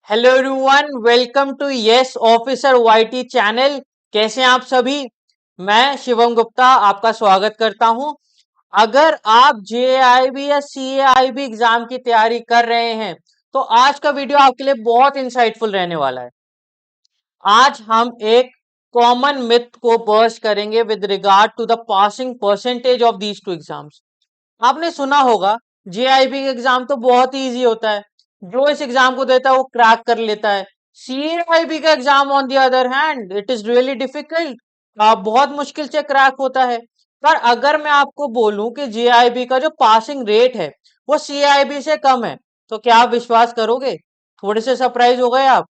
Hello everyone, welcome to yes officer YT channel. कैसे हैं आप सभी। मैं शिवम गुप्ता आपका स्वागत करता हूं। अगर आप जेआईबी या सीएआईबी एग्जाम की तैयारी कर रहे हैं तो आज का वीडियो आपके लिए बहुत इंसाइटफुल रहने वाला है। आज हम एक कॉमन मिथ को बर्स्ट करेंगे with regard to the passing percentage of these two exams. आपने सुना होगा जेआईबी का एग्जाम तो बहुत ही इजी होता है, जो इस एग्जाम को देता है वो क्रैक कर लेता है। सीआईबी का exam on the other hand it is really difficult, बहुत मुश्किल से क्रैक होता है। पर अगर मैं आपको बोलूं कि जेआईबी का जो पासिंग रेट है वो सीआईबी से कम है तो क्या आप विश्वास करोगे? थोड़े से सरप्राइज हो गए आप।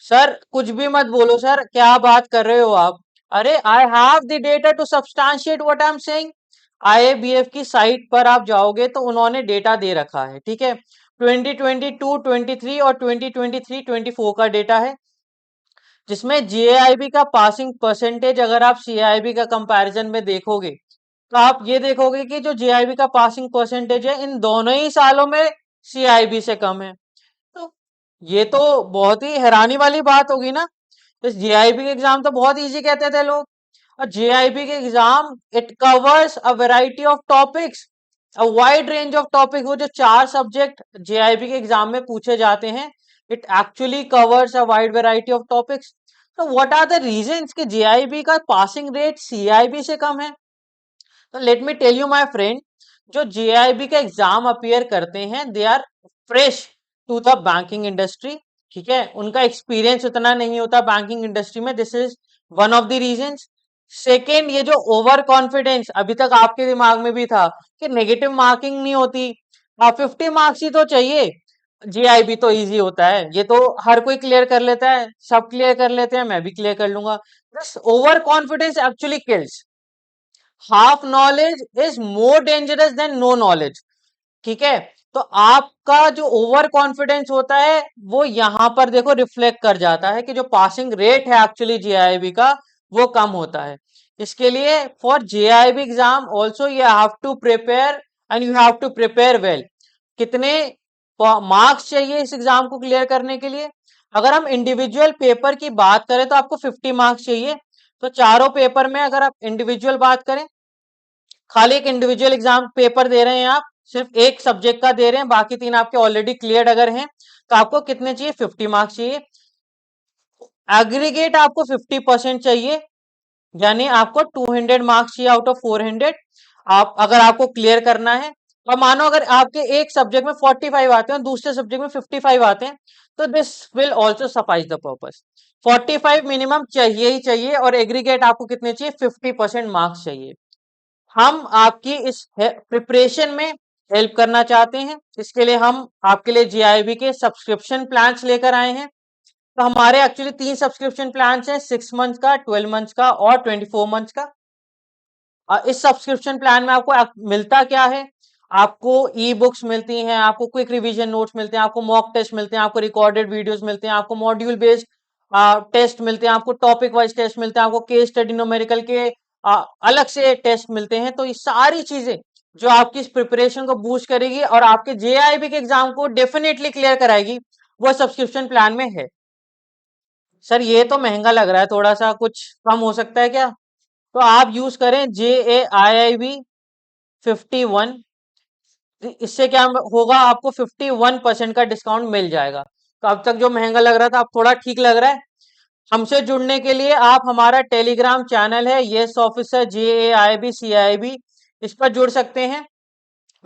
सर कुछ भी मत बोलो सर, क्या बात कर रहे हो आप। अरे I have the data to substantiate what I am saying. IABF की साइट पर आप जाओगे तो उन्होंने डेटा दे रखा है, ठीक है। 2022 23 और 2023 24 का डेटा है, जिसमें जेआईबी का पासिंग परसेंटेज अगर आप सीआईबी का कंपैरिजन में देखोगे तो आप ये देखोगे कि जो जेआईबी का पासिंग परसेंटेज है इन दोनों ही सालों में सीआईबी से कम है। तो ये तो बहुत ही हैरानी वाली बात होगी ना। तो जेआईबी के एग्जाम तो बहुत इजी कहते थे लोग, और जेआईबी के exam it covers a variety of topics, a wide range of topic. वो जो 4 सब्जेक्ट जेआईबी के एग्जाम में पूछे जाते हैं, it actually covers a wide variety of topics. तो व्हाट आर द रीजंस कि जेआईबी का पासिंग रेट सीआईबी से कम है? तो let me tell you my friend, जो जेआईबी का एग्जाम अपीयर करते हैं they are fresh to the banking industry, ठीक है। उनका एक्सपीरियंस उतना नहीं होता बैंकिंग इंडस्ट्री में, this is one of the reasons. Second, ये जो ओवर कॉन्फिडेंस अभी तक आपके दिमाग में भी था कि नेगेटिव मार्किंग नहीं होती, 50 मार्क्स ही तो चाहिए, जीआईबी तो इजी होता है, ये तो हर कोई क्लियर कर लेता है, सब क्लियर कर लेते हैं, मैं भी क्लियर कर लूंगा। This over confidence actually kills. Half knowledge is more dangerous than no knowledge, ठीक है। तो आपका जो ओवर कॉन्फिडेंस होता है वो यहां पर देखो रिफ्लेक्ट कर जाता है कि जो पासिंग रेट है एक्चुअली जेआईबी का वो कम होता है। इसके लिए for JAIIB exam also you have to prepare and you have to prepare well. कितने मार्क्स चाहिए इस एग्जाम को क्लियर करने के लिए? अगर हम इंडिविजुअल पेपर की बात करें तो आपको 50 मार्क्स चाहिए। तो चारों पेपर में अगर आप इंडिविजुअल बात करें, खाली एक इंडिविजुअल एग्जाम पेपर दे रहे हैं आप, सिर्फ एक सब्जेक्ट का दे रहे हैं, बाकी 3 आपके ऑलरेडी क्लियर अगर हैं, तो आपको कितने चाहिए? 50 मार्क्स चाहिए। एग्रीगेट आपको 50% चाहिए, यानी आपको 200 मार्क्स चाहिए आउट ऑफ 400। आप अगर आपको क्लियर करना है, और मानो अगर आपके एक सब्जेक्ट में 45 आते हैं और दूसरे सब्जेक्ट में 55 आते हैं, तो this will also suffice the purpose. 45 minimum चाहिए ही चाहिए, और एग्रीगेट आपको कितने चाहिए? 50% मार्क्स चाहिए। हम आपकी इस प्रिपरेशन में हेल्प करना चाहते हैं, इसके लिए हम आपके लिए जीआईबी के सब्सक्रिप्शन प्लान्स लेकर आए हैं। तो हमारे एक्चुअली 3 सब्सक्रिप्शन प्लान्स हैं, 6 मंथ्स का, 12 मंथ्स का और 24 मंथ्स का। इस सब्सक्रिप्शन प्लान में आपको मिलता क्या है? आपको ई बुक्स मिलती हैं, आपको क्विक रिवीजन नोट्स मिलते हैं, आपको मॉक टेस्ट मिलते हैं, आपको रिकॉर्डेड वीडियोस मिलते हैं, आपको मॉड्यूल बेस्ड टेस्ट मिलते हैं, आपको टॉपिक वाइज टेस्ट मिलते हैं, आपको केस स्टडी न्यूमेरिकल के अलग से टेस्ट मिलते हैं। तो ये सारी चीजें जो आपकी इस प्रिपरेशन को बूस्ट करेगी और आपके जेआईबी के एग्जाम को डेफिनेटली क्लियर कराएगी, वो सब्सक्रिप्शन प्लान में है। सर ये तो महंगा लग रहा है, थोड़ा सा कुछ कम हो सकता है क्या? तो आप यूज करें JAIIB 51। इससे क्या होगा, आपको 51% का डिस्काउंट मिल जाएगा। तो अब तक जो महंगा लग रहा था अब थोड़ा ठीक लग रहा है। हमसे जुड़ने के लिए आप हमारा टेलीग्राम चैनल है यस ऑफिसर JAIB CIB, इस पर जुड़ सकते हैं।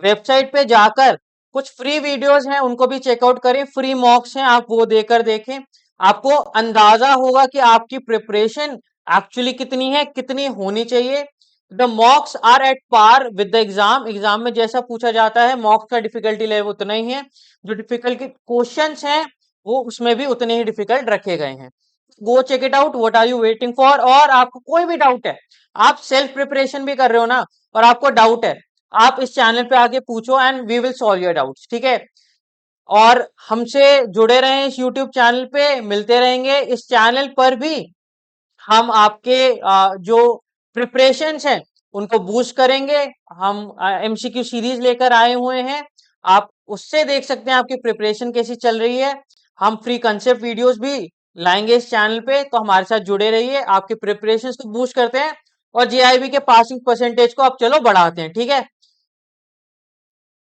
वेबसाइट पे जाकर कुछ फ्री वीडियोस हैं उनको भी चेकआउट करें, फ्री मॉक्स हैं आप वो देकर देखें। आपको अंदाजा होगा कि आपकी प्रिपरेशन एक्चुअली कितनी है, कितनी होनी चाहिए। The mocks are at par with the exam. Exam में जैसा पूछा जाता है मॉक्स का डिफिकल्टी लेवल उतना ही है, जो डिफिकल्टी क्वेश्चंस हैं वो उसमें भी उतने ही डिफिकल्ट रखे गए हैं। Go check it out, what are you waiting for. और आपको कोई भी डाउट है, आप सेल्फ प्रिपरेशन भी कर रहे हो ना, और आपको डाउट है, आप इस चैनल पे आके पूछो and we will solve your doubts, ठीक है। और हमसे जुड़े रहें, इस यूट्यूब चैनल पे मिलते रहेंगे। इस चैनल पर भी हम आपके जो प्रिपरेशंस हैं उनको बूस्ट करेंगे। हम एमसीक्यू सीरीज लेकर आए हुए हैं, आप उससे देख सकते हैं आपकी प्रिपरेशन कैसी चल रही है। हम फ्री कंसेप्ट वीडियोस भी लाएंगे इस चैनल पे, तो हमारे साथ जुड़े रहिए। आपके प्रिपरेशंस को बूस्ट करते हैं और जेआईबी के पासिंग परसेंटेज को अब चलो बढ़ाते हैं, ठीक है।